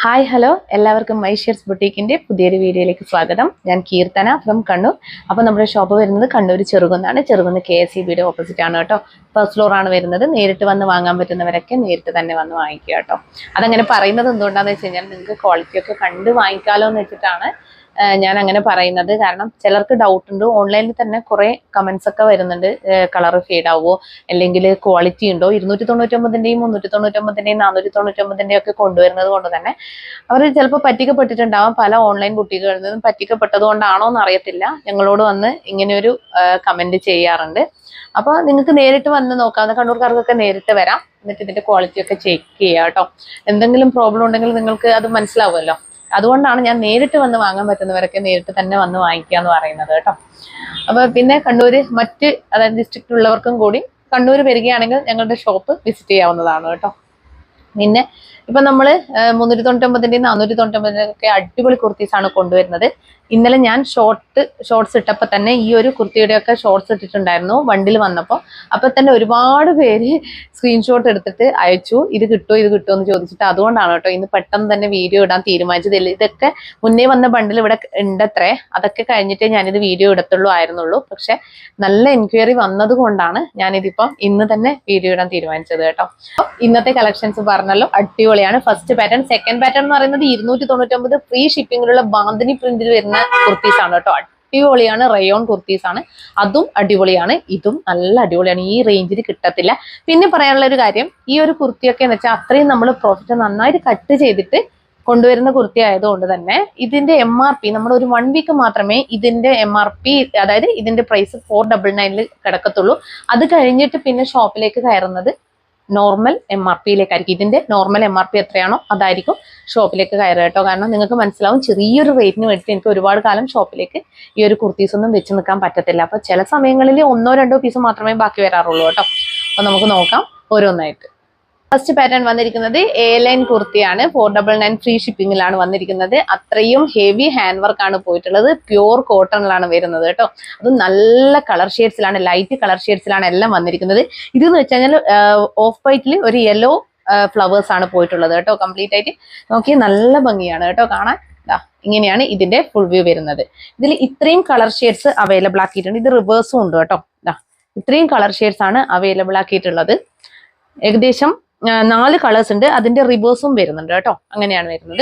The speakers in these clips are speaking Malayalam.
ഹായ് ഹലോ എല്ലാവർക്കും മൈഷേർസ് ബുട്ടീക്കിന്റെ പുതിയൊരു വീഡിയോയിലേക്ക് സ്വാഗതം. ഞാൻ കീർത്തന ഫ്രം കണ്ണൂർ. അപ്പോൾ നമ്മുടെ ഷോപ്പ് വരുന്നത് കണ്ണൂർ ചെറുകുന്നാണ്. ചെറുകുന്ന് KSEBയുടെ ഓപ്പോസിറ്റ് ആണ് കേട്ടോ. ഫസ്റ്റ് ഫ്ലോർ ആണ് വരുന്നത്. നേരിട്ട് വന്ന് വാങ്ങാൻ പറ്റുന്നവരൊക്കെ നേരിട്ട് തന്നെ വന്ന് വാങ്ങിക്കുക കേട്ടോ. അതങ്ങനെ പറയുന്നത് എന്തുകൊണ്ടാണെന്ന് വെച്ച് കഴിഞ്ഞാൽ നിങ്ങൾക്ക് ക്വാളിറ്റി ഒക്കെ കണ്ട് വാങ്ങിക്കാമല്ലോ എന്ന് വെച്ചിട്ടാണ് ഞാൻ അങ്ങനെ പറയുന്നത്. കാരണം ചിലർക്ക് ഡൗട്ട് ഉണ്ട്. ഓൺലൈനിൽ തന്നെ കുറെ കമന്റ്സ് ഒക്കെ വരുന്നുണ്ട്. കളർ ഫെയ്ഡ് ആവുമോ, അല്ലെങ്കിൽ ക്വാളിറ്റി ഉണ്ടോ, 299ന്റെയും 399ന്റെയും 499ന്റെയും ഒക്കെ കൊണ്ടുവരുന്നത് കൊണ്ട് തന്നെ അവർ ചിലപ്പോൾ പറ്റിക്കപ്പെട്ടിട്ടുണ്ടാവാം. പല ഓൺലൈൻ ബുട്ടീക്കുകളിൽ നിന്നും പറ്റിക്കപ്പെട്ടത് കൊണ്ടാണോ എന്ന് അറിയത്തില്ല, ഞങ്ങളോട് വന്ന് ഇങ്ങനെയൊരു കമന്റ് ചെയ്യാറുണ്ട്. അപ്പൊ നിങ്ങൾക്ക് നേരിട്ട് വന്ന് നോക്കാം. കണ്ണൂർക്കാർക്കൊക്കെ നേരിട്ട് വരാം. എന്നിട്ട് ഇതിന്റെ ക്വാളിറ്റി ഒക്കെ ചെക്ക് ചെയ്യാം കേട്ടോ. എന്തെങ്കിലും പ്രോബ്ലം ഉണ്ടെങ്കിൽ നിങ്ങൾക്ക് അത് മനസ്സിലാവുമല്ലോ. അതുകൊണ്ടാണ് ഞാൻ നേരിട്ട് വന്ന് വാങ്ങാൻ പറ്റുന്നവരൊക്കെ നേരിട്ട് തന്നെ വന്ന് വാങ്ങിക്കുക എന്ന് പറയുന്നത് കേട്ടോ. അപ്പൊ പിന്നെ കണ്ണൂര് അതായത് ഡിസ്ട്രിക്റ്റിലുള്ളവർക്കും കൂടി കണ്ണൂർ വരികയാണെങ്കിൽ ഞങ്ങളുടെ ഷോപ്പ് വിസിറ്റ് ചെയ്യാവുന്നതാണ് കേട്ടോ. പിന്നെ ഇപ്പൊ നമ്മള് 399ന്റെയും 499ന്റെയും ഒക്കെ അടിപൊളി കുർത്തീസ് ആണ് കൊണ്ടുവരുന്നത്. ഇന്നലെ ഞാൻ ഷോർട്സ് ഇട്ടപ്പോ തന്നെ ഈ ഒരു കുർത്തിയുടെ ഒക്കെ ഷോർട്സ് ഇട്ടിട്ടുണ്ടായിരുന്നു വണ്ടിൽ വന്നപ്പോ. അപ്പൊ തന്നെ ഒരുപാട് പേര് സ്ക്രീൻഷോട്ട് എടുത്തിട്ട് അയച്ചു, ഇത് കിട്ടുമോ എന്ന് ചോദിച്ചിട്ട്. അതുകൊണ്ടാണ് കേട്ടോ ഇന്ന് പെട്ടെന്ന് തന്നെ വീഡിയോ ഇടാൻ തീരുമാനിച്ചത്. ഇതൊക്കെ മുന്നേ വന്ന ബണ്ടിൽ ഇവിടെ ഉണ്ടത്രേ. അതൊക്കെ കഴിഞ്ഞിട്ടേ ഞാനിത് വീഡിയോ ആയിരുന്നുള്ളൂ. പക്ഷെ നല്ല എൻക്വയറി വന്നത് കൊണ്ടാണ് ഞാനിതിപ്പം ഇന്ന് തന്നെ വീഡിയോ ഇടാൻ തീരുമാനിച്ചത് കേട്ടോ. ഇന്നത്തെ കളക്ഷൻസ് പറഞ്ഞല്ലോ, അടിപൊളിയാണ്. First pattern. സെക്കൻഡ് പാറ്റേൺ എന്ന് പറയുന്നത് 299 ഫ്രീ ഷിപ്പിങ്ങിലുള്ള ബാന്തിനി പ്രിന്റിൽ വരുന്ന കുർത്തീസ് ആണ് കേട്ടോ. അടിപൊളിയാണ്. റയോൺ കുർത്തീസ് ആണ്. അതും അടിപൊളിയാണ്. ഇതും നല്ല അടിപൊളിയാണ്. ഈ റേഞ്ചിൽ കിട്ടത്തില്ല. പിന്നെ പറയാനുള്ള ഒരു കാര്യം, ഈ ഒരു കുർത്തിയൊക്കെ എന്ന് വെച്ചാൽ അത്രയും നമ്മൾ പ്രോഫിറ്റ് നന്നായിട്ട് കട്ട് ചെയ്തിട്ട് കൊണ്ടുവരുന്ന കുർത്തി ആയതുകൊണ്ട് തന്നെ ഇതിന്റെ MRP നമ്മൾ ഒരു 1 വീക്ക് മാത്രമേ ഇതിന്റെ MRP, അതായത് ഇതിന്റെ പ്രൈസ് 499 കിടക്കത്തുള്ളൂ. അത് കഴിഞ്ഞിട്ട് പിന്നെ ഷോപ്പിലേക്ക് കയറുന്നത് നോർമൽ MRPയിലേക്കായിരിക്കും. ഇതിന്റെ നോർമൽ MRP എത്രയാണോ അതായിരിക്കും ഷോപ്പിലേക്ക് കയറുക കേട്ടോ. കാരണം നിങ്ങൾക്ക് മനസ്സിലാവും, ചെറിയൊരു റേറ്റിന് വേണ്ടിയിട്ട് എനിക്ക് ഒരുപാട് കാലം ഷോപ്പിലേക്ക് ഈ ഒരു കുർത്തീസ് ഒന്നും വെച്ച് നിൽക്കാൻ പറ്റത്തില്ല. അപ്പൊ ചില സമയങ്ങളിൽ 1-2 പീസ് മാത്രമേ ബാക്കി വരാറുള്ളൂ കേട്ടോ. അപ്പൊ നമുക്ക് നോക്കാം ഓരോന്നായിട്ട്. ഫസ്റ്റ് പാറ്റേൺ വന്നിരിക്കുന്നത് A-ലൈൻ കുർത്തിയാണ്. 499 ഫ്രീ ഷിപ്പിംഗിലാണ് വന്നിരിക്കുന്നത്. അത്രയും ഹെവി ഹാൻഡ് വർക്ക് ആണ് പോയിട്ടുള്ളത്. പ്യൂർ കോട്ടണിലാണ് വരുന്നത് കേട്ടോ. അത് നല്ല കളർ ഷെയ്ഡ്സിലാണ്, ലൈറ്റ് കളർ ഷെയ്ഡ്സിലാണ് എല്ലാം വന്നിരിക്കുന്നത്. ഇതെന്ന് വെച്ച് കഴിഞ്ഞാൽ ഓഫ് വൈറ്റിൽ ഒരു യെല്ലോ ഫ്ലവേഴ്സ് ആണ് പോയിട്ടുള്ളത് കേട്ടോ. കംപ്ലീറ്റ് ആയിട്ട് നോക്കി നല്ല ഭംഗിയാണ് കേട്ടോ കാണാൻ. ഇങ്ങനെയാണ് ഇതിന്റെ ഫുൾ വ്യൂ വരുന്നത്. ഇതിൽ ഇത്രയും കളർ ഷെയ്ഡ്സ് അവൈലബിൾ ആക്കിയിട്ടുണ്ട്. ഇത് റിവേഴ്സും ഉണ്ട് കേട്ടോ. ഇത്രയും കളർ ഷെയ്ഡ്സ് ആണ് അവൈലബിൾ ആക്കിയിട്ടുള്ളത്. ഏകദേശം 4 കളേഴ്സ് ഉണ്ട്. അതിന്റെ റിവേഴ്സും വരുന്നുണ്ട് കേട്ടോ. അങ്ങനെയാണ് വരുന്നത്.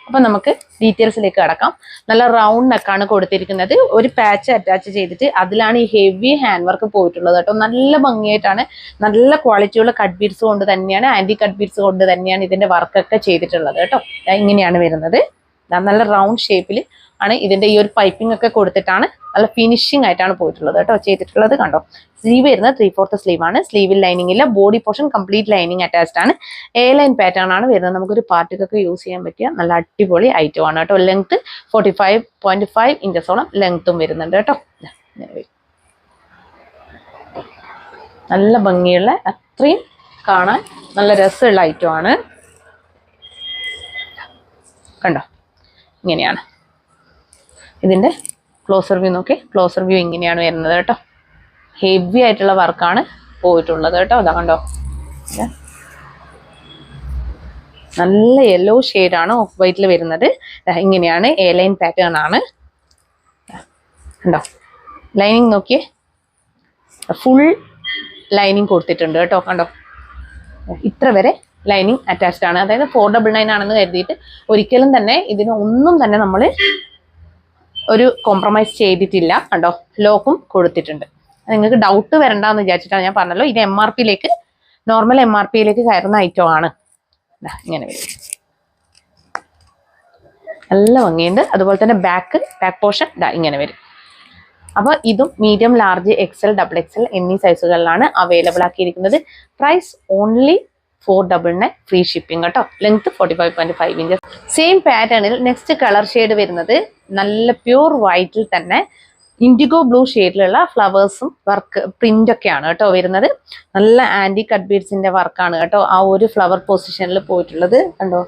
അപ്പൊ നമുക്ക് ഡീറ്റെയിൽസിലേക്ക് കടക്കാം. നല്ല റൗണ്ട് നെക്കാണ് കൊടുത്തിരിക്കുന്നത്. ഒരു പാച്ച് അറ്റാച്ച് ചെയ്തിട്ട് അതിലാണ് ഈ ഹെവി ഹാൻഡ് വർക്ക് പോയിട്ടുള്ളത് കേട്ടോ. നല്ല ഭംഗിയായിട്ടാണ്, നല്ല ക്വാളിറ്റിയുള്ള കട്ട് ബീഡ്സ് കൊണ്ട് തന്നെയാണ്, ആന്റി കട്ട് ബീഡ്സ് കൊണ്ട് തന്നെയാണ് ഇതിന്റെ വർക്കൊക്കെ ചെയ്തിട്ടുള്ളത് കേട്ടോ. ഇങ്ങനെയാണ് വരുന്നത്. നല്ല റൗണ്ട് ഷേപ്പിൽ ആണ് ഇതിന്റെ ഈ ഒരു പൈപ്പിംഗ് ഒക്കെ കൊടുത്തിട്ടാണ് നല്ല ഫിനിഷിംഗ് ആയിട്ടാണ് പോയിട്ടുള്ളത് കേട്ടോ ചെയ്തിട്ടുള്ളത്. കണ്ടോ, സ്ലീവ് വരുന്നത് 3/4 സ്ലീവ് ആണ്. സ്ലീവിൽ ലൈനിങ് ഇല്ല. Body portion complete lining attached ആണ്. A-ലൈൻ പാറ്റേൺ ആണ് വരുന്നത്. നമുക്കൊരു പാർട്ടിക്കൊക്കെ യൂസ് ചെയ്യാൻ പറ്റിയ നല്ല അടിപൊളി ഐറ്റം ആണ് കേട്ടോ. ലെങ്ത് 45.5 ഇഞ്ചസോളം ലെങ്ത്തും വരുന്നുണ്ട് കേട്ടോ. നല്ല ഭംഗിയുള്ള, അത്രയും കാണാൻ നല്ല രസമുള്ള ഐറ്റം ആണ്. കണ്ടോ, ഇങ്ങനെയാണ് ഇതിന്റെ ക്ലോസർ വ്യൂ. നോക്കി, ക്ലോസർ വ്യൂ ഇങ്ങനെയാണ് വരുന്നത് കേട്ടോ. ഹെവി ആയിട്ടുള്ള വർക്കാണ് പോയിട്ടുള്ളത് കേട്ടോ. അതാ കണ്ടോ, നല്ല യെല്ലോ ഷെയ്ഡാണ് ഓഫ് വൈറ്റിൽ വരുന്നത്. ഇങ്ങനെയാണ് A-ലൈൻ പാറ്റേൺ ആണ്. കണ്ടോ, ലൈനിങ് നോക്കിയേ, ഫുൾ ലൈനിങ് കൊടുത്തിട്ടുണ്ട് കേട്ടോ. കണ്ടോ, ഇത്ര വരെ ലൈനിങ് അറ്റാച്ച്ഡ് ആണ്. അതായത് 499 ആണെന്ന് കരുതിയിട്ട് ഒരിക്കലും തന്നെ ഇതിനൊന്നും തന്നെ നമ്മൾ ഒരു കോംപ്രമൈസ് ചെയ്തിട്ടില്ല. കണ്ടോ, ലോക്കും കൊടുത്തിട്ടുണ്ട്. നിങ്ങൾക്ക് ഡൗട്ട് വരണ്ടെന്ന് വിചാരിച്ചിട്ടാണ് ഞാൻ പറഞ്ഞല്ലോ. ഇത് MRPയിലേക്ക്, നോർമൽ MRPയിലേക്ക് കയറുന്ന ഐറ്റം ആണ്. ഇങ്ങനെ വരും, നല്ല ഭംഗിയുണ്ട്. അതുപോലെ തന്നെ ബാക്ക് പോർഷൻ ഇങ്ങനെ വരും. അപ്പൊ ഇതും മീഡിയം, ലാർജ്, XL, XXL എന്നീ സൈസുകളിലാണ് അവൈലബിൾ ആക്കിയിരിക്കുന്നത്. പ്രൈസ് ഓൺലി 499 ഫ്രീ ഷിപ്പിംഗ് കേട്ടോ. Length 45.5 inches. സെയിം പാറ്റേണിൽ നെക്സ്റ്റ് കളർ ഷെയ്ഡ് വരുന്നത് നല്ല പ്യൂർ വൈറ്റിൽ തന്നെ ഇൻഡിഗോ ബ്ലൂ ഷെയ്ഡിലുള്ള ഫ്ലവേഴ്സും വർക്ക് പ്രിന്റ് ഒക്കെയാണ് കേട്ടോ വരുന്നത്. നല്ല ആന്റി കട്ട് ബീഡ്സിന്റെ വർക്കാണ് കേട്ടോ ആ ഒരു ഫ്ലവർ പൊസിഷനിൽ പോയിട്ടുള്ളത്. കണ്ടോ,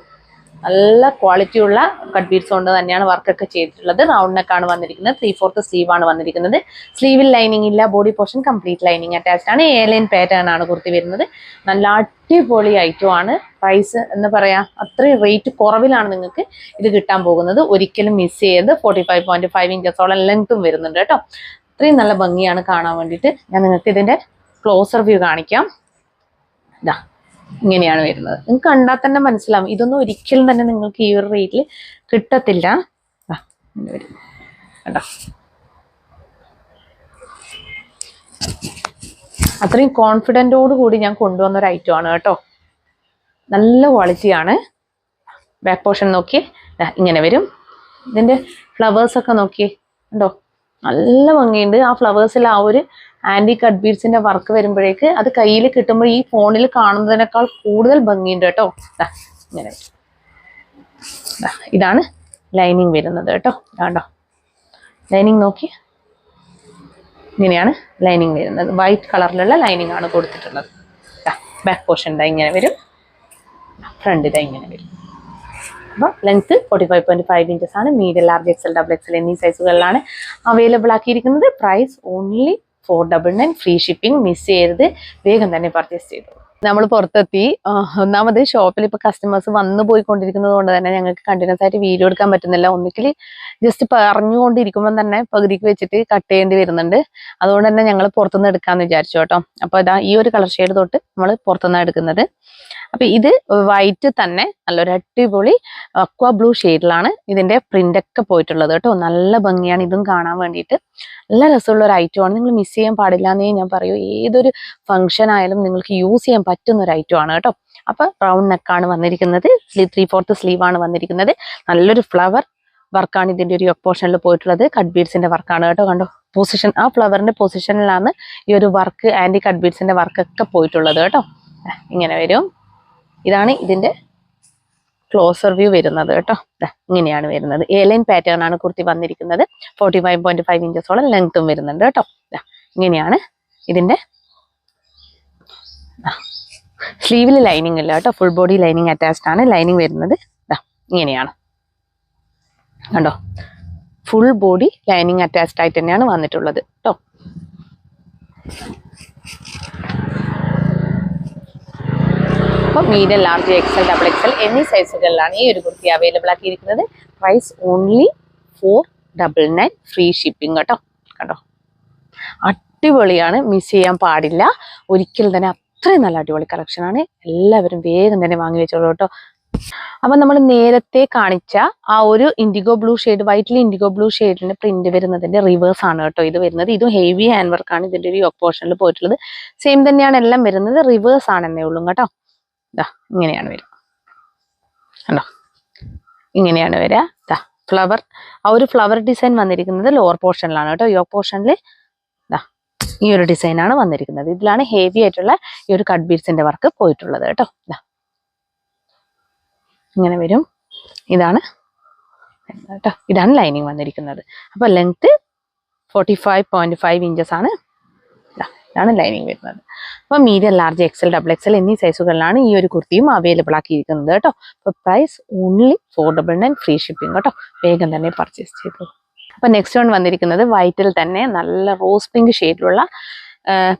നല്ല ക്വാളിറ്റി ഉള്ള കട്ട് ബീഡ്സ് കൊണ്ട് തന്നെയാണ് വർക്കൊക്കെ ചെയ്തിട്ടുള്ളത്. റൗണ്ട് നെക്കാണ് വന്നിരിക്കുന്നത്. 3/4 സ്ലീവ് ആണ് വന്നിരിക്കുന്നത്. സ്ലീവിൽ ലൈനിങ് ഇല്ല, body portion complete lining attached ആണ്. A-line പാറ്റേൺ ആണ് കുർത്തി വരുന്നത്. നല്ല അടിപൊളി ഐറ്റം ആണ്. പ്രൈസ് എന്ന് പറയാം അത്രയും റേറ്റ് കുറവിലാണ് നിങ്ങൾക്ക് ഇത് കിട്ടാൻ പോകുന്നത്. ഒരിക്കലും മിസ് ചെയ്ത് 45.5 ഇഞ്ചസോളം ലെങ്ത്തും വരുന്നുണ്ട് കേട്ടോ. അത്രയും നല്ല ഭംഗിയാണ് കാണാൻ വേണ്ടിയിട്ട്. ഞാൻ നിങ്ങൾക്ക് ഇതിന്റെ ക്ലോസർ വ്യൂ കാണിക്കാം. ഇതാ ഇങ്ങനെയാണ് വരുന്നത്. നിങ്ങൾക്ക് കണ്ടാൽ തന്നെ മനസ്സിലാവും ഇതൊന്നും ഒരിക്കലും തന്നെ നിങ്ങൾക്ക് ഈ ഒരു റേറ്റിൽ കിട്ടത്തില്ല. കേട്ടോ, അത്രയും കോൺഫിഡൻറ്റോട് കൂടി ഞാൻ കൊണ്ടുവന്ന ഒരു ഐറ്റം ആണ് കേട്ടോ. നല്ല ക്വാളിറ്റിയാണ്. ബാക്ക് പോർഷൻ നോക്കി ഇങ്ങനെ വരും. ഇതിന്റെ ഫ്ലവേഴ്സ് ഒക്കെ നോക്കി ഉണ്ടോ, നല്ല ഭംഗിയുണ്ട്. ആ ഫ്ലവേഴ്സിൽ ആ ഒരു ആന്റി കട്ട് ബീഡ്സിന്റെ വർക്ക് വരുമ്പോഴേക്ക് അത് കയ്യിൽ കിട്ടുമ്പോൾ ഈ ഫോണിൽ കാണുന്നതിനേക്കാൾ കൂടുതൽ ഭംഗിയുണ്ട് കേട്ടോ. ഇങ്ങനെ ഇതാണ് ലൈനിങ് വരുന്നത് കേട്ടോ. കണ്ടോ, ലൈനിങ് നോക്കി ഇങ്ങനെയാണ് ലൈനിങ് വരുന്നത്. വൈറ്റ് കളറിലുള്ള ലൈനിങ് ആണ് കൊടുത്തിട്ടുള്ളത്. ബാക്ക് പോർഷൻ ഇതാ ഇങ്ങനെ വരും, ഫ്രണ്ട് ഇതാ ഇങ്ങനെ വരും. അപ്പോൾ ലെങ്ത് 45.5 ഇഞ്ചസ് ആണ്. മീഡിയം, ലാർജ്, XL, XXL എന്നീ സൈസുകളിലാണ് അവൈലബിൾ ആക്കിയിരിക്കുന്നത്. Price only 499, free shipping. Miss ചെയ്യരുത്, വേഗം തന്നെ പർച്ചേസ് ചെയ്തു. നമ്മൾ പുറത്തെത്തി. ഒന്നാമത് ഷോപ്പിൽ ഇപ്പോൾ കസ്റ്റമേഴ്സ് വന്നു പോയിക്കൊണ്ടിരിക്കുന്നത് കൊണ്ട് തന്നെ ഞങ്ങൾക്ക് കണ്ടിന്യൂസ് ആയിട്ട് വീഡിയോ എടുക്കാൻ പറ്റുന്നില്ല. ഒന്നിക്കൽ ജസ്റ്റ് പറഞ്ഞുകൊണ്ടിരിക്കുമ്പോൾ തന്നെ പകുതിക്ക് വെച്ചിട്ട് കട്ട് ചെയ്യേണ്ടി വരുന്നുണ്ട്. അതുകൊണ്ട് തന്നെ ഞങ്ങൾ പുറത്തുനിന്ന് എടുക്കാമെന്ന് വിചാരിച്ചു കേട്ടോ. അപ്പോൾ ഇതാ ഈ ഒരു കളർ ഷെയ്ഡ് തൊട്ട് നമ്മൾ പുറത്തുനിന്നാണ് എടുക്കുന്നത്. അപ്പൊ ഇത് വൈറ്റ് തന്നെ നല്ലൊരു അടിപൊളി അക്വാ ബ്ലൂ ഷെയ്ഡിലാണ് ഇതിന്റെ പ്രിന്റ് ഒക്കെ പോയിട്ടുള്ളത് കേട്ടോ. നല്ല ഭംഗിയാണ് ഇതും കാണാൻ വേണ്ടിയിട്ട്. നല്ല രസമുള്ള ഒരു ഐറ്റം ആണ്. നിങ്ങൾ മിസ് ചെയ്യാൻ പാടില്ല എന്നേ ഞാൻ പറയൂ. ഏതൊരു ഫംഗ്ഷൻ ആയാലും നിങ്ങൾക്ക് യൂസ് ചെയ്യാൻ പറ്റുന്ന ഒരു ഐറ്റം ആണ് കേട്ടോ. അപ്പൊ റൗണ്ട് നെക്കാണ് വന്നിരിക്കുന്നത്. 3/4 സ്ലീവ് ആണ് വന്നിരിക്കുന്നത്. നല്ലൊരു ഫ്ലവർ വർക്കാണ് ഇതിന്റെ ഒരു യോക്ക് പോർഷനിൽ പോയിട്ടുള്ളത്. കട്ട് ബീഡ്സിന്റെ വർക്കാണ് കേട്ടോ. കണ്ടോ, പൊസിഷൻ ആ ഫ്ലവറിന്റെ പൊസിഷനിലാണ് ഈ ഒരു വർക്ക്, ആന്റി കട്ട് ബീഡ്സിന്റെ വർക്കൊക്കെ പോയിട്ടുള്ളത് കേട്ടോ. ഇങ്ങനെ വരും. ഇതാണ് ഇതിന്റെ ക്ലോസർ വ്യൂ വരുന്നത് കേട്ടോ. ഇങ്ങനെയാണ് വരുന്നത്. A-line പാറ്റേൺ ആണ് കുർത്തി വന്നിരിക്കുന്നത്. 45.5 ഇഞ്ചസോളം ലെങ്ത്തും വരുന്നുണ്ട് കേട്ടോ. ഇങ്ങനെയാണ് ഇതിന്റെ സ്ലീവിൽ ലൈനിങ് ഇല്ല കേട്ടോ. ഫുൾ ബോഡി ലൈനിങ് അറ്റാച്ച്ഡ് ആണ്. ലൈനിങ് വരുന്നത് ഇങ്ങനെയാണ് കണ്ടോ. ഫുൾ ബോഡി ലൈനിങ് അറ്റാച്ച്ഡ് ആയിട്ട് തന്നെയാണ് വന്നിട്ടുള്ളത് കേട്ടോ. അപ്പോൾ മീഡിയം, ലാർജ്, XL, XXL എന്നീ സൈസുകളിലാണ് ഈ ഒരു കുർത്തി അവൈലബിൾ ആക്കിയിരിക്കുന്നത്. പ്രൈസ് ഓൺലി 499, ഫ്രീ ഷിപ്പിംഗ് കേട്ടോ. കണ്ടോ, അടിപൊളിയാണ്, മിസ് ചെയ്യാൻ പാടില്ല ഒരിക്കലും തന്നെ. അത്രയും നല്ല അടിപൊളി കളക്ഷനാണ്. എല്ലാവരും വേഗം തന്നെ വാങ്ങി വെച്ചോളൂ കേട്ടോ. അപ്പൊ നമ്മൾ നേരത്തെ കാണിച്ച ആ ഒരു ഇൻഡിഗോ ബ്ലൂ ഷെയ്ഡ്, വൈറ്റിൽ ഇൻഡിഗോ ബ്ലൂ ഷെയ്ഡിന്റെ പ്രിന്റ് വരുന്നതിന്റെ റിവേഴ്സ് ആണ് കേട്ടോ ഇത് വരുന്നത്. ഇതും ഹെവി ഹാൻഡ് വർക്കാണ് ഇതിന്റെ ഒരു യോക്ക് പോർഷനിൽ പോയിട്ടുള്ളത്. സെയിം തന്നെയാണ് എല്ലാം വരുന്നത്. റിവേഴ്സ് ആണെന്നേ ഉള്ളൂ കേട്ടോ. ഇങ്ങനെയാണ് വരിക കണ്ടോ, ഇങ്ങനെയാണ് വരിക. ഫ്ലവർ, ആ ഒരു ഫ്ലവർ ഡിസൈൻ വന്നിരിക്കുന്നത് ലോവർ പോർഷനിലാണ് കേട്ടോ. യോക്ക് പോർഷനിൽ ഈ ഒരു ഡിസൈൻ ആണ് വന്നിരിക്കുന്നത്. ഇതിലാണ് ഹെവി ആയിട്ടുള്ള ഈ ഒരു കട്ട് ബീഡ്സിന്റെ വർക്ക് പോയിട്ടുള്ളത് കേട്ടോ. ഇങ്ങനെ വരും. ഇതാണ് കേട്ടോ, ഇതാണ് ലൈനിങ് വന്നിരിക്കുന്നത്. അപ്പൊ ലെങ്ത് 45.5 ഇഞ്ചസ് ആണ്. ഇതാണ് ലൈനിങ് വരുന്നത്. അപ്പൊ മീഡിയം, ലാർജ്, XL, XXL എന്നീ സൈസുകളിലാണ് ഈ ഒരു കുർത്തിയും അവൈലബിൾ ആക്കിയിരിക്കുന്നത് കേട്ടോ. അപ്പൊ പ്രൈസ് ഓൺലി 499, ഫ്രീ ഷിപ്പിംഗ് കേട്ടോ. വേഗം തന്നെ പർച്ചേസ് ചെയ്തു. അപ്പൊ നെക്സ്റ്റ് വൺ വന്നിരിക്കുന്നത് വൈറ്റിൽ തന്നെ നല്ല റോസ് പിങ്ക് ഷെയ്ഡിലുള്ള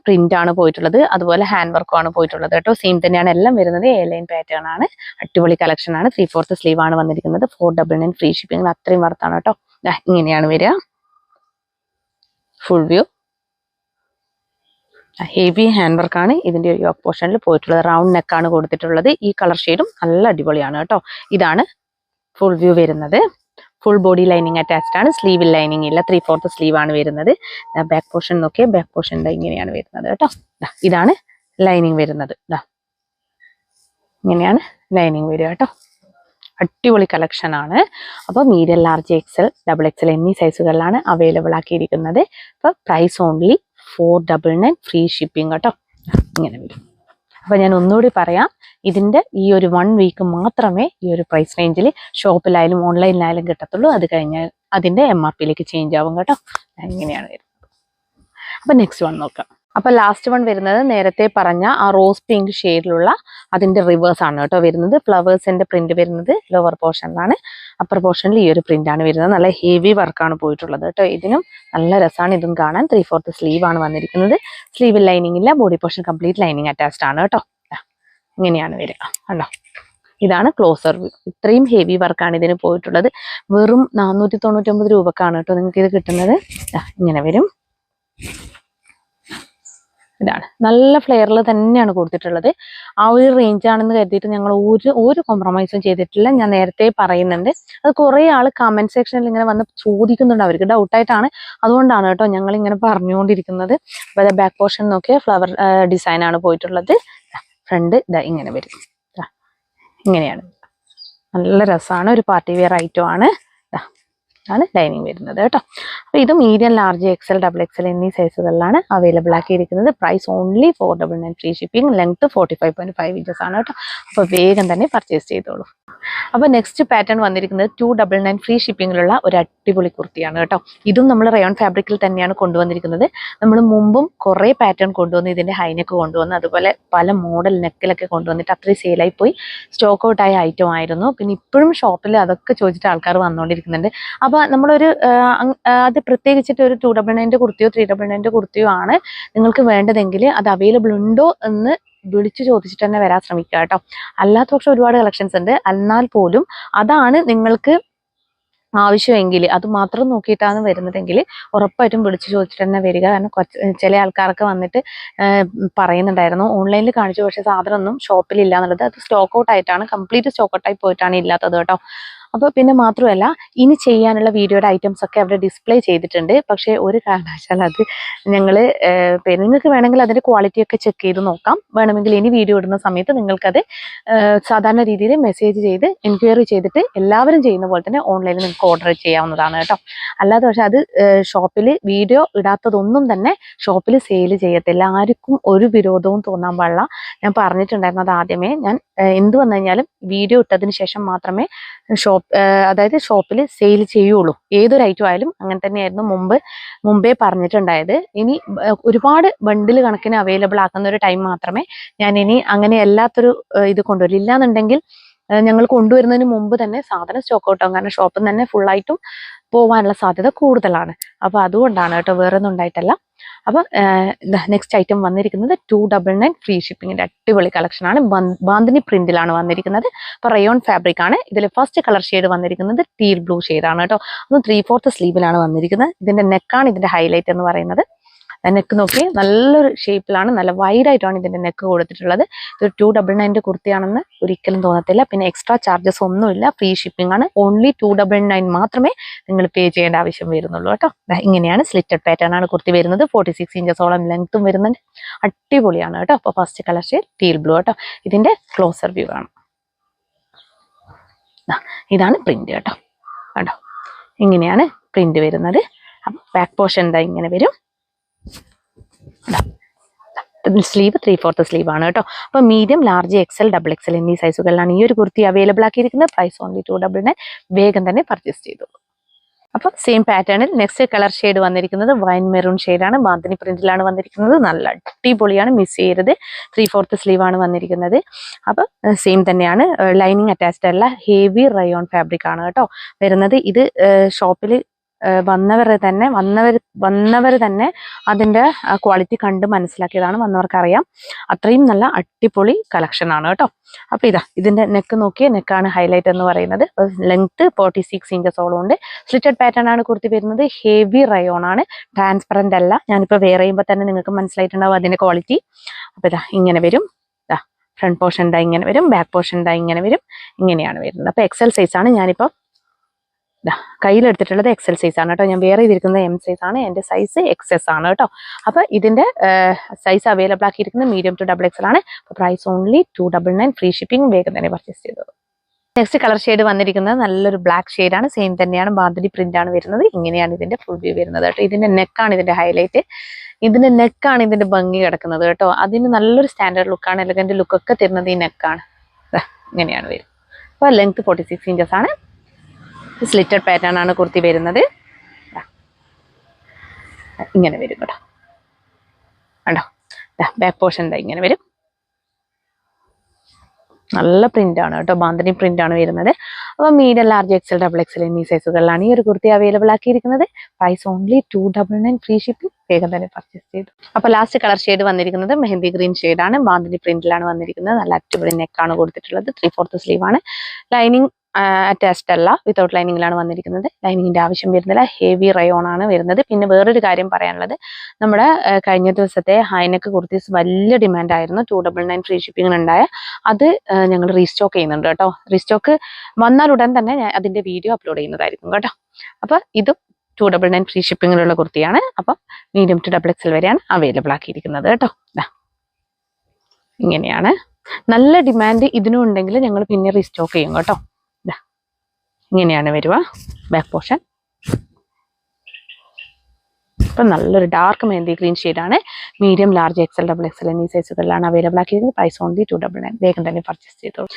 പ്രിന്റ് ആണ് പോയിട്ടുള്ളത്. അതുപോലെ ഹാൻഡ് വർക്കും ആണ് പോയിട്ടുള്ളത് കേട്ടോ. സെയിം തന്നെയാണ് എല്ലാം വരുന്നത്. A-line പാറ്റേൺ ആണ്. അടിപൊളി കളക്ഷൻ ആണ്. 3/4 സ്ലീവ് ആണ് വന്നിരിക്കുന്നത്. 499, ഫ്രീ ഷിപ്പിംഗ്. അത്രയും വർത്താണ് കേട്ടോ. ഇങ്ങനെയാണ് വരിക. Full view. ഹെവി ഹാൻഡ് വർക്കാണ് ഇതിന്റെ ഒരു യോക്ക് പോർഷനിൽ പോയിട്ടുള്ളത്. റൗണ്ട് നെക്കാണ് കൊടുത്തിട്ടുള്ളത്. ഈ കളർ ഷെയ്ഡും നല്ല അടിപൊളിയാണ് കേട്ടോ. ഇതാണ് ഫുൾ വ്യൂ വരുന്നത്. ഫുൾ ബോഡി ലൈനിങ് അറ്റാച്ച്ഡ് ആണ്. സ്ലീവിൽ ലൈനിങ് ഇല്ല. 3/4 സ്ലീവ് ആണ് വരുന്നത്. ബാക്ക് പോർഷൻ നോക്കിയാൽ ബാക്ക് പോർഷൻ ഇങ്ങനെയാണ് വരുന്നത് കേട്ടോ. ഇതാണ് ലൈനിങ് വരുന്നത്. ഇങ്ങനെയാണ് ലൈനിങ് വരിക കേട്ടോ. അടിപൊളി കളക്ഷൻ ആണ്. അപ്പോൾ മീഡിയം, ലാർജ്, XL, XXL എന്നീ സൈസുകളിലാണ് അവൈലബിൾ ആക്കിയിരിക്കുന്നത്. അപ്പോൾ പ്രൈസ് ഓൺലി 499, ഫ്രീ ഷിപ്പിംഗ് കേട്ടോ. ഇങ്ങനെ വരും. അപ്പൊ ഞാൻ ഒന്നുകൂടി പറയാം, ഇതിന്റെ ഈ ഒരു 1 വീക്ക് മാത്രമേ ഈ ഒരു പ്രൈസ് റേഞ്ചിൽ ഷോപ്പിലായാലും ഓൺലൈനിലായാലും കിട്ടത്തുള്ളൂ. അത് കഴിഞ്ഞാൽ അതിന്റെ MRPയിലേക്ക് ചേഞ്ച് ആവും കേട്ടോ. ഇങ്ങനെയാണ് വരുന്നത്. അപ്പൊ നെക്സ്റ്റ് വൺ നോക്കാം. അപ്പോൾ ലാസ്റ്റ് വൺ വരുന്നത് നേരത്തെ പറഞ്ഞ ആ റോസ് പിങ്ക് ഷെയ്ഡിലുള്ള അതിന്റെ റിവേഴ്സ് ആണ് കേട്ടോ വരുന്നത്. ഫ്ലവേഴ്സിന്റെ പ്രിന്റ് വരുന്നത് ലോവർ പോർഷനിലാണ്, അപ്പർ പോർഷനിൽ ഈ ഒരു പ്രിന്റ് ആണ് വരുന്നത്. നല്ല ഹെവി വർക്കാണ് പോയിട്ടുള്ളത് കേട്ടോ. ഇതിനും നല്ല രസമാണ് ഇതും കാണാൻ. 3/4 സ്ലീവ് ആണ് വന്നിരിക്കുന്നത്. സ്ലീവിൽ ലൈനിങ് ഇല്ല, body portion complete lining attached ആണ് കേട്ടോ. ഇങ്ങനെയാണ് വരിക കണ്ടോ. ഇതാണ് ക്ലോസർ വ്യൂ. ഇത്രയും ഹെവി വർക്കാണ് ഇതിന് പോയിട്ടുള്ളത്. വെറും 499 രൂപക്കാണ് കേട്ടോ നിങ്ങൾക്ക് ഇത് കിട്ടുന്നത്. ഇങ്ങനെ വരും. ഇതാണ് നല്ല ഫ്ലെയറിൽ തന്നെയാണ് കൊടുത്തിട്ടുള്ളത്. ആ ഒരു റേഞ്ച് ആണെന്ന് കരുതിയിട്ട് ഞങ്ങൾ ഒരു കോംപ്രമൈസും ചെയ്തിട്ടില്ല. ഞാൻ നേരത്തെ പറയുന്നുണ്ട്. അത് കുറേ ആൾ കമന്റ് സെക്ഷനിൽ ഇങ്ങനെ വന്ന് ചോദിക്കുന്നുണ്ട്, അവർക്ക് ഡൗട്ടായിട്ടാണ്. അതുകൊണ്ടാണ് കേട്ടോ ഞങ്ങൾ ഇങ്ങനെ പറഞ്ഞുകൊണ്ടിരിക്കുന്നത്. അപ്പോൾ അത് ബാക്ക് പോർഷൻ നോക്കിയാൽ ഫ്ലവർ ഡിസൈൻ ആണ് പോയിട്ടുള്ളത്. ഫ്രണ്ട് ഇതാ ഇങ്ങനെ വരും. ഇങ്ങനെയാണ്. നല്ല രസമാണ്. ഒരു പാർട്ടി വെയർ ഐറ്റം ആണ്. ആണ് ലൈനിങ് വരുന്നത് കേട്ടോ. അപ്പോൾ ഇത് മീഡിയം, ലാർജ്, എക്സൽ, XXL എന്നീ സൈസുകളിലാണ് അവൈലബിൾ ആക്കിയിരിക്കുന്നത്. Price only 499 free shipping. Length 45.5 inches ആണ് കേട്ടോ. അപ്പോൾ വേഗം തന്നെ പർച്ചേസ് ചെയ്തോളൂ. അപ്പോൾ നെക്സ്റ്റ് പാറ്റേൺ വന്നിരിക്കുന്നത് 299 ഫ്രീ ഷിപ്പിങ്ങിലുള്ള ഒരു അടിപൊളി കുർത്തിയാണ് കേട്ടോ. ഇതും നമ്മൾ റയോൺ ഫാബ്രിക്കിൽ തന്നെയാണ് കൊണ്ടുവന്നിരിക്കുന്നത്. നമ്മൾ മുമ്പും കുറേ പാറ്റേൺ കൊണ്ടുവന്ന് ഇതിന്റെ ഹൈനെക്ക് കൊണ്ടുവന്ന് അതുപോലെ പല മോഡൽ നെക്കിലൊക്കെ കൊണ്ടുവന്നിട്ട് അത്രയും സെയിലായി പോയി സ്റ്റോക്ക് ഔട്ട് ആയ ഐറ്റം ആയിരുന്നു. പിന്നെ ഇപ്പോഴും ഷോപ്പിൽ അതൊക്കെ ചോദിച്ചിട്ട് ആൾക്കാർ വന്നുകൊണ്ടിരിക്കുന്നുണ്ട്. അപ്പോൾ നമ്മളൊരു അത് പ്രത്യേകിച്ചിട്ട് ഒരു 299 കുർത്തിയോ 399 കുർത്തിയോ ആണ് നിങ്ങൾക്ക് വേണ്ടതെങ്കിൽ അത് അവൈലബിൾ ഉണ്ടോ എന്ന് വിളിച്ചു ചോദിച്ചിട്ട് തന്നെ വരാൻ ശ്രമിക്കുക കേട്ടോ. അല്ലാത്ത പക്ഷെ ഒരുപാട് കളക്ഷൻസ് ഉണ്ട്. എന്നാൽ പോലും അതാണ് നിങ്ങൾക്ക് ആവശ്യമെങ്കിൽ അത് മാത്രം നോക്കിയിട്ടാണ് വരുന്നതെങ്കിൽ ഉറപ്പായിട്ടും വിളിച്ചു ചോദിച്ചിട്ട് തന്നെ വരിക. കാരണം ചില ആൾക്കാർക്ക് വന്നിട്ട് പറയുന്നുണ്ടായിരുന്നു ഓൺലൈനിൽ കാണിച്ചു പക്ഷെ സാധനമൊന്നും ഷോപ്പിൽ ഇല്ല എന്നുള്ളത്. അത് സ്റ്റോക്ക് ഔട്ട് ആയിട്ടാണ്, കംപ്ലീറ്റ് സ്റ്റോക്ക് ഔട്ട് ആയി പോയിട്ടാണ് ഇല്ലാത്തത് കേട്ടോ. അപ്പോൾ പിന്നെ മാത്രമല്ല ഇനി ചെയ്യാനുള്ള വീഡിയോയുടെ ഐറ്റംസ് ഒക്കെ അവിടെ ഡിസ്പ്ലേ ചെയ്തിട്ടുണ്ട്. പക്ഷേ ഒരു കാരണവശാൽ അത് ഞങ്ങൾ നിങ്ങൾക്ക് വേണമെങ്കിൽ അതിൻ്റെ ക്വാളിറ്റി ഒക്കെ ചെക്ക് ചെയ്ത് നോക്കാം. വേണമെങ്കിൽ ഇനി വീഡിയോ ഇടുന്ന സമയത്ത് നിങ്ങൾക്കത് സാധാരണ രീതിയിൽ മെസ്സേജ് ചെയ്ത് എൻക്വയറി ചെയ്തിട്ട് എല്ലാവരും ചെയ്യുന്ന പോലെ തന്നെ ഓൺലൈനിൽ നിങ്ങൾക്ക് ഓർഡർ ചെയ്യാവുന്നതാണ് കേട്ടോ. അല്ലാതെ പക്ഷെ അത് ഷോപ്പിൽ വീഡിയോ ഇടാത്തതൊന്നും തന്നെ ഷോപ്പിൽ സെയിൽ ചെയ്യത്തില്ല. ആർക്കും ഒരു വിരോധവും തോന്നാൻ പാടില്ല. ഞാൻ പറഞ്ഞിട്ടുണ്ടായിരുന്നത് ആദ്യമേ. ഞാൻ എന്ത് വന്നു കഴിഞ്ഞാലും വീഡിയോ ഇട്ടതിന് ശേഷം മാത്രമേ അതായത് ഷോപ്പിൽ സെയിൽ ചെയ്യുള്ളൂ. ഏതൊരു ഐറ്റം ആയാലും അങ്ങനെ തന്നെയായിരുന്നു മുമ്പേ പറഞ്ഞിട്ടുണ്ടായത്. ഇനി ഒരുപാട് ബണ്ടിൽ കണക്കിന് അവൈലബിൾ ആക്കുന്ന ഒരു ടൈം മാത്രമേ ഞാൻ ഇനി അങ്ങനെ അല്ലാത്തൊരു ഇത് കൊണ്ടുവരില്ല. ഇല്ലാന്നുണ്ടെങ്കിൽ ഞങ്ങൾ കൊണ്ടുവരുന്നതിന് മുമ്പ് തന്നെ സാധനം സ്റ്റോക്ക് ഔട്ട് ആവും. കാരണം ഷോപ്പിൽ നിന്ന് തന്നെ ഫുള്ളായിട്ടും പോകാനുള്ള സാധ്യത കൂടുതലാണ്. അപ്പോൾ അതുകൊണ്ടാണ് കേട്ടോ, വേറെ ഒന്നും ഉണ്ടായിട്ടല്ല. അപ്പോൾ നെക്സ്റ്റ് ഐറ്റം വന്നിരിക്കുന്നത് 299 ഫ്രീ ഷിപ്പിങ്ങിന്റെ അടിപൊളി കളക്ഷനാണ്. ബാന്തിനി പ്രിന്റിലാണ് വന്നിരിക്കുന്നത്. അപ്പോൾ റയോൺ ഫാബ്രിക് ആണ്. ഇതിൽ ഫസ്റ്റ് കളർ ഷെയ്ഡ് വന്നിരിക്കുന്നത് ടീൽ ബ്ലൂ ഷെയ്ഡാണ് കേട്ടോ. അത് 3/4 സ്ലീവിലാണ് വന്നിരിക്കുന്നത്. ഇതിന്റെ നെക്കാണ് ഇതിന്റെ ഹൈലൈറ്റ് എന്ന് പറയുന്നത്. നെക്ക് നോക്കി നല്ലൊരു ഷേപ്പിലാണ്, നല്ല വൈഡായിട്ടാണ് ഇതിന്റെ നെക്ക് കൊടുത്തിട്ടുള്ളത്. ഇത് 299 കുർത്തിയാണെന്ന് ഒരിക്കലും തോന്നത്തില്ല. പിന്നെ എക്സ്ട്രാ ചാർജസ് ഒന്നുമില്ല, ഫ്രീ ഷിപ്പിംഗ് ആണ്. ഓൺലി 299 മാത്രമേ നിങ്ങൾ പേ ചെയ്യേണ്ട ആവശ്യം വരുന്നുള്ളൂ കേട്ടോ. ഇങ്ങനെയാണ് സ്ലിറ്റഡ് പാറ്റേൺ ആണ് കുർത്തി വരുന്നത്. 46 ഇഞ്ചസോളം ലെങ്ത്തും വരുന്നുണ്ട്. അടിപൊളിയാണ് കേട്ടോ. അപ്പോൾ first colour shade teal blue കേട്ടോ. ഇതിന്റെ ക്ലോസർ വ്യൂ ആണ്. ഇതാണ് പ്രിന്റ് കേട്ടോ. കണ്ടോ, ഇങ്ങനെയാണ് പ്രിന്റ് വരുന്നത്. ബാക്ക് പോർഷൻ എന്താ ഇങ്ങനെ വരും. സ്ലീവ് 3/4 സ്ലീവ് ആണ് കേട്ടോ. അപ്പോൾ മീഡിയം, ലാർജ്, XL, XXL എന്നീ സൈസുകളിലാണ് ഈ ഒരു കുർത്തി അവൈലബിൾ ആക്കിയിരിക്കുന്നത്. Price only 299. വേഗം തന്നെ പർച്ചേസ് ചെയ്തു. അപ്പോൾ സെയിം പാറ്റേണിൽ നെക്സ്റ്റ് കളർ ഷെയ്ഡ് വന്നിരിക്കുന്നത് വൈൻ മെറൂൺ ഷെയ്ഡാണ്. ബാന്തിനി പ്രിന്റിലാണ് വന്നിരിക്കുന്നത്. നല്ല അടിപൊളിയാണ്, മിസ് ചെയ്യരുത്. 3/4 സ്ലീവ് ആണ് വന്നിരിക്കുന്നത്. അപ്പോൾ സെയിം തന്നെയാണ്, ലൈനിങ് അറ്റാച്ച്ഡ് അല്ല, ഹെവി റയോൺ ഫാബ്രിക് ആണ് കേട്ടോ വരുന്നത്. ഇത് ഷോപ്പിൽ വന്നവർ തന്നെ അതിന്റെ ക്വാളിറ്റി കണ്ട് മനസ്സിലാക്കിയതാണ്. വന്നവർക്കറിയാം. അത്രയും നല്ല അടിപൊളി കളക്ഷൻ ആണ് കേട്ടോ. അപ്പൊ ഇതിന്റെ നെക്ക് നോക്കിയ നെക്കാണ് ഹൈലൈറ്റ് എന്ന് പറയുന്നത്. ലെങ്ത് 46 ഇഞ്ചസോളം ഉണ്ട്. സ്ലിറ്റഡ് പാറ്റേൺ ആണ് കുർത്തി വരുന്നത്. ഹെവി റയോൺ ആണ്, ട്രാൻസ്പെറന്റ് അല്ല. ഞാനിപ്പോ വെയർ ചെയ്യുമ്പോൾ തന്നെ നിങ്ങൾക്ക് മനസ്സിലായിട്ടുണ്ടാവും അതിന്റെ ക്വാളിറ്റി. അപ്പൊ ഇങ്ങനെ വരും. ഫ്രണ്ട് പോർഷൻ ഇങ്ങനെ വരും, ബാക്ക് പോർഷൻ ഇങ്ങനെ വരും. ഇങ്ങനെയാണ് വരുന്നത്. അപ്പൊ XL സൈസ് ആണ് ഞാനിപ്പോ കയ്യിലെടുത്തിട്ടുള്ളത്. XL സൈസ് ആണ് കേട്ടോ. ഞാൻ വേറെ ചെയ്തിരിക്കുന്നത് M സൈസ് ആണ്. എൻ്റെ സൈസ് XS ആണ് കേട്ടോ. അപ്പോൾ ഇതിന്റെ സൈസ് അവൈലബിൾ ആക്കിയിരിക്കുന്നത് മീഡിയം ടു XXL ആണ്. അപ്പോൾ പ്രൈസ് ഓൺലി 299 ഫ്രീ ഷിപ്പിംഗ്. വേഗം തന്നെ പർച്ചേസ് ചെയ്തത്. നെക്സ്റ്റ് കളർ ഷെയ്ഡ് വന്നിരിക്കുന്നത് നല്ലൊരു ബ്ലാക്ക് ഷെയ്ഡാണ്. സെയിം തന്നെയാണ്, ബാന്തിനി പ്രിന്റ് ആണ് വരുന്നത്. ഇങ്ങനെയാണ് ഇതിന്റെ ഫുൾ വ്യൂ വരുന്നത് കേട്ടോ. ഇതിന്റെ നെക്കാണ് ഇതിന്റെ ഹൈലൈറ്റ്. ഇതിന്റെ നെക്കാണ് ഇതിന്റെ ഭംഗി കിടക്കുന്നത് കേട്ടോ. അതിന് നല്ലൊരു സ്റ്റാൻഡേർഡ് ലുക്കാണ്, എലഗന്റ് ലുക്കൊക്കെ തരുന്നത് ഈ നെക്കാണ്. ഇങ്ങനെയാണ് വരുന്നത്. അപ്പോൾ ലെങ്ത് 46 ഇഞ്ചസ് ആണ്. സ്ലിറ്റഡ് പാറ്റേൺ ആണ് കുർത്തി വരുന്നത്. ഇങ്ങനെ വരും കേട്ടോ. കണ്ടോ, ബാക്ക് പോർഷൻ ഇങ്ങനെ വരും. നല്ല പ്രിന്റ് ആണ് കേട്ടോ, ബാന്തിനി പ്രിന്റ് ആണ് വരുന്നത്. അപ്പോൾ medium, large, XL, double XL എന്നീ സൈസുകളിലാണ് ഈ ഒരു കുർത്തി അവൈലബിൾ ആക്കിയിരിക്കുന്നത്. Price only 299 free shipping. വേഗം തന്നെ പർച്ചേസ് ചെയ്തു. അപ്പോൾ ലാസ്റ്റ് കളർ ഷെയ്ഡ് വന്നിരിക്കുന്നത് മെഹന്തി ഗ്രീൻ ഷെയ്ഡാണ്. ബാന്തിനി പ്രിന്റിലാണ് വന്നിരിക്കുന്നത്. നല്ല അടിപൊളി നെക്കാണ് കൊടുത്തിട്ടുള്ളത്. 3/4 സ്ലീവ് ആണ്. ലൈനിങ് അറ്റാച്ച്ഡ് അല്ല, വിത്തൗട്ട് ലൈനിങ്ങിലാണ് വന്നിരിക്കുന്നത്. ലൈനിങ്ങിന്റെ ആവശ്യം വരുന്നില്ല. ഹെവി റയോൺ ആണ് വരുന്നത്. പിന്നെ വേറൊരു കാര്യം പറയാനുള്ളത്, നമ്മുടെ കഴിഞ്ഞ ദിവസത്തെ ഹൈനെക്ക് കുർത്തീസ് വലിയ ഡിമാൻഡ് ആയിരുന്നു. 299 ഫ്രീ ഷിപ്പിംഗ് ഉണ്ടായ അത് ഞങ്ങൾ റീസ്റ്റോക്ക് ചെയ്യുന്നുണ്ട് കേട്ടോ. റീസ്റ്റോക്ക് വന്നാൽ ഉടൻ തന്നെ ഞാൻ അതിന്റെ വീഡിയോ അപ്ലോഡ് ചെയ്യുന്നതായിരിക്കും കേട്ടോ. അപ്പൊ ഇതും 299 ഫ്രീ ഷിപ്പിങ്ങിലുള്ള കുർത്തിയാണ്. അപ്പം മീഡിയം ടു ഡബിൾ എക്സൽ വരെയാണ് അവൈലബിൾ ആക്കിയിരിക്കുന്നത് കേട്ടോ. ഇങ്ങനെയാണ്. നല്ല ഡിമാൻഡ് ഇതിനും ഉണ്ടെങ്കിൽ ഞങ്ങൾ പിന്നെ റീസ്റ്റോക്ക് ചെയ്യും കേട്ടോ. ഇങ്ങനെയാണ് വരിക ബാക്ക് പോർഷൻ. ഇപ്പം നല്ലൊരു ഡാർക്ക് മെഹന്തി ഗ്രീൻ ഷെയ്ഡാണ്. Medium, large, XL, double XL എന്നീ സൈസുകളിലാണ് അവൈലബിൾ ആക്കിയിരിക്കുന്നത്. Price only 299. വേഗം തന്നെ പർച്ചേസ് ചെയ്തോളൂ.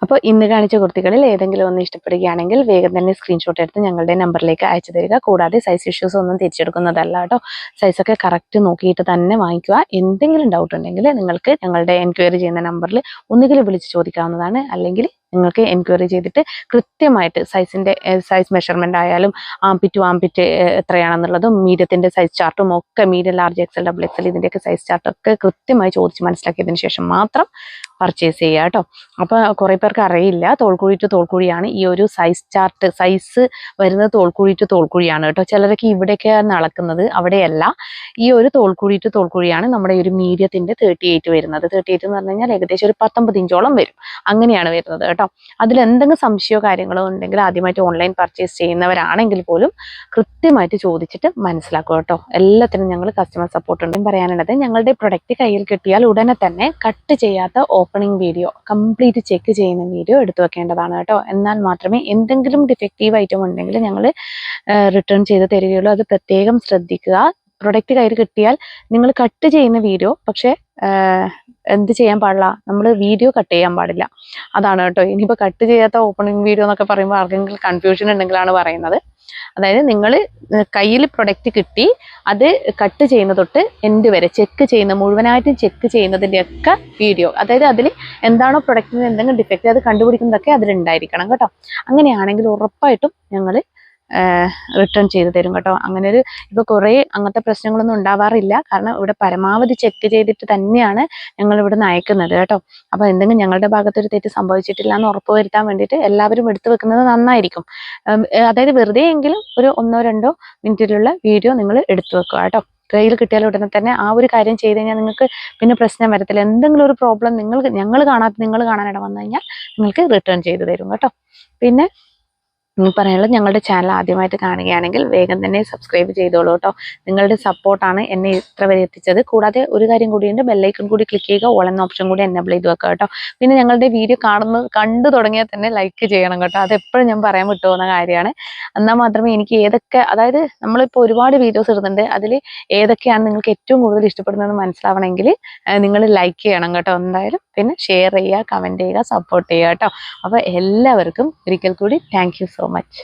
അപ്പോൾ ഇന്ന് കാണിച്ച കുർത്തികളിൽ ഏതെങ്കിലും ഒന്ന് ഇഷ്ടപ്പെടുകയാണെങ്കിൽ വേഗം തന്നെ സ്ക്രീൻഷോട്ട് എടുത്ത് ഞങ്ങളുടെ നമ്പറിലേക്ക് അയച്ചു തരിക. കൂടാതെ സൈസ് ഇഷ്യൂസ് ഒന്നും തിരിച്ചെടുക്കുന്നതല്ല കേട്ടോ. സൈസൊക്കെ കറക്റ്റ് നോക്കിയിട്ട് തന്നെ വാങ്ങിക്കുക. എന്തെങ്കിലും ഡൗട്ട് ഉണ്ടെങ്കിൽ നിങ്ങൾക്ക് ഞങ്ങളുടെ എൻക്വയറി ചെയ്യുന്ന നമ്പറിൽ ഒന്നുകിൽ വിളിച്ച് ചോദിക്കാവുന്നതാണ്, അല്ലെങ്കിൽ നിങ്ങൾക്ക് എൻക്വയറി ചെയ്തിട്ട് കൃത്യമായിട്ട് സൈസ് മെഷർമെന്റ് ആയാലും ആംപിറ്റ് ടു ആംപിറ്റ് എത്രയാണെന്നുള്ളതും മീഡിയത്തിന്റെ സൈസ് ചാർട്ടും ഒക്കെ, medium, large, XL, double XL ഇതിന്റെയൊക്കെ സൈസ് ചാർട്ടൊക്കെ കൃത്യമായി ചോദിച്ച് മനസ്സിലാക്കിയതിന് ശേഷം മാത്രം പർച്ചേസ് ചെയ്യുക കേട്ടോ. അപ്പോൾ കുറേ പേർക്ക് അറിയില്ല, തോൾക്കുഴി ടു തോൾക്കുഴിയാണ് ഈ ഒരു സൈസ് ചാർട്ട്. സൈസ് വരുന്നത് തോൾക്കുഴി ടു തോൾക്കുഴിയാണ് കേട്ടോ. ചിലരൊക്കെ ഇവിടെയൊക്കെയാണ് അളക്കുന്നത്, അവിടെയല്ല. ഈ ഒരു തോൾക്കുഴി ടു തോൾക്കുഴിയാണ് നമ്മുടെ ഈ ഒരു മീഡിയത്തിന്റെ 38 വരുന്നത്. 38 എന്ന് പറഞ്ഞു കഴിഞ്ഞാൽ ഏകദേശം ഒരു 19 ഇഞ്ചോളം വരും. അങ്ങനെയാണ് വരുന്നത് കേട്ടോ. അതിൽ എന്തെങ്കിലും സംശയമോ കാര്യങ്ങളോ ഉണ്ടെങ്കിൽ ആദ്യമായിട്ട് ഓൺലൈൻ പർച്ചേസ് ചെയ്യുന്നവരാണെങ്കിൽ പോലും കൃത്യമായിട്ട് ചോദിച്ചിട്ട് മനസ്സിലാക്കുക കേട്ടോ. എല്ലാത്തിനും ഞങ്ങൾ കസ്റ്റമർ സപ്പോർട്ട് ഉണ്ടെന്ന് പറയാനുള്ളത്. ഞങ്ങളുടെ പ്രൊഡക്റ്റ് കയ്യിൽ കിട്ടിയാൽ ഉടനെ തന്നെ കട്ട് ചെയ്യാത്ത ഓപ്പണിംഗ് വീഡിയോ, കംപ്ലീറ്റ് ചെക്ക് ചെയ്യുന്ന വീഡിയോ എടുത്തു വെക്കേണ്ടതാണ് കേട്ടോ. എന്നാൽ മാത്രമേ എന്തെങ്കിലും ഡിഫക്റ്റീവ് ഐറ്റം ഉണ്ടെങ്കിൽ ഞങ്ങൾ റിട്ടേൺ ചെയ്ത് തരികയുള്ളൂ. അത് പ്രത്യേകം ശ്രദ്ധിക്കുക. പ്രൊഡക്റ്റ് കയ്യിൽ കിട്ടിയാൽ നിങ്ങൾ കട്ട് ചെയ്യുന്ന വീഡിയോ, പക്ഷേ എന്ത് ചെയ്യാൻ പാടില്ല, നമ്മൾ വീഡിയോ കട്ട് ചെയ്യാൻ പാടില്ല. അതാണ് കേട്ടോ. ഇനിയിപ്പോൾ കട്ട് ചെയ്യാത്ത ഓപ്പണിംഗ് വീഡിയോ എന്നൊക്കെ പറയുമ്പോൾ ആർക്കെങ്കിലും കൺഫ്യൂഷൻ ഉണ്ടെങ്കിലാണ് പറയുന്നത്. അതായത് നിങ്ങൾ കയ്യിൽ പ്രൊഡക്റ്റ് കിട്ടി അത് കട്ട് ചെയ്യുന്ന തൊട്ട് എൻഡ് വരെ ചെക്ക് ചെയ്യുന്ന, മുഴുവനായിട്ടും ചെക്ക് ചെയ്യുന്നതിൻ്റെയൊക്കെ വീഡിയോ, അതായത് അതിൽ എന്താണോ പ്രൊഡക്റ്റിന് എന്തെങ്കിലും ഡിഫക്റ്റ് അത് കണ്ടുപിടിക്കുന്നതൊക്കെ അതിലുണ്ടായിരിക്കണം കേട്ടോ. അങ്ങനെയാണെങ്കിൽ ഉറപ്പായിട്ടും ഞങ്ങൾ റിട്ടേൺ ചെയ്ത് തരും കേട്ടോ. അങ്ങനെ ഒരു ഇപ്പോൾ കുറേ അങ്ങനത്തെ പ്രശ്നങ്ങളൊന്നും ഉണ്ടാവാറില്ല. കാരണം ഇവിടെ പരമാവധി ചെക്ക് ചെയ്തിട്ട് തന്നെയാണ് ഞങ്ങൾ ഇവിടെ നിന്ന് അയക്കുന്നത് കേട്ടോ. അപ്പോൾ എന്തെങ്കിലും ഞങ്ങളുടെ ഭാഗത്തൊരു തെറ്റ് സംഭവിച്ചിട്ടില്ല എന്ന് ഉറപ്പ് വരുത്താൻ വേണ്ടിയിട്ട് എല്ലാവരും എടുത്തു വെക്കുന്നത് നന്നായിരിക്കും. അതായത് വെറുതെ എങ്കിലും ഒരു 1-2 മിനിറ്റിലുള്ള വീഡിയോ നിങ്ങൾ എടുത്തു വെക്കുക കേട്ടോ. കയ്യിൽ കിട്ടിയാൽ ഉടനെ തന്നെ ആ ഒരു കാര്യം ചെയ്ത് കഴിഞ്ഞാൽ നിങ്ങൾക്ക് പിന്നെ പ്രശ്നം വരത്തില്ല. എന്തെങ്കിലും ഒരു പ്രോബ്ലം ഞങ്ങൾ കാണാനിട വന്നു കഴിഞ്ഞാൽ നിങ്ങൾക്ക് റിട്ടേൺ ചെയ്ത് തരും കേട്ടോ. പിന്നെ പറയാനുള്ളത്, ഞങ്ങളുടെ ചാനൽ ആദ്യമായിട്ട് കാണുകയാണെങ്കിൽ വേഗം തന്നെ സബ്സ്ക്രൈബ് ചെയ്തോളൂ കേട്ടോ. നിങ്ങളുടെ സപ്പോർട്ടാണ് എന്നെ ഇത്ര വരെ എത്തിച്ചത്. കൂടാതെ ഒരു കാര്യം കൂടിയുണ്ട്, ബെല്ലൈക്കൺ കൂടി ക്ലിക്ക് ചെയ്യുക, ഓൾ എന്ന ഓപ്ഷൻ കൂടി എനേബിൾ ചെയ്ത് വെക്കുക കേട്ടോ. പിന്നെ ഞങ്ങളുടെ വീഡിയോ കണ്ടു തുടങ്ങിയാൽ തന്നെ ലൈക്ക് ചെയ്യണം കേട്ടോ. അതെപ്പോഴും ഞാൻ പറയാൻ വിട്ടുപോകുന്ന കാര്യമാണ്. എന്നാൽ മാത്രമേ എനിക്ക് അതായത് നമ്മളിപ്പോൾ ഒരുപാട് വീഡിയോസ് ഇടുന്നുണ്ട്, അതിൽ ഏതൊക്കെയാണ് നിങ്ങൾക്ക് ഏറ്റവും കൂടുതൽ ഇഷ്ടപ്പെടുന്നതെന്ന് മനസ്സിലാവണമെങ്കിൽ നിങ്ങൾ ലൈക്ക് ചെയ്യണം കേട്ടോ എന്തായാലും. പിന്നെ ഷെയർ ചെയ്യുക, കമൻറ്റ് ചെയ്യുക, സപ്പോർട്ട് ചെയ്യുക കേട്ടോ. അപ്പോൾ എല്ലാവർക്കും ഒരിക്കൽ കൂടി താങ്ക് യു സോ മച്ച്.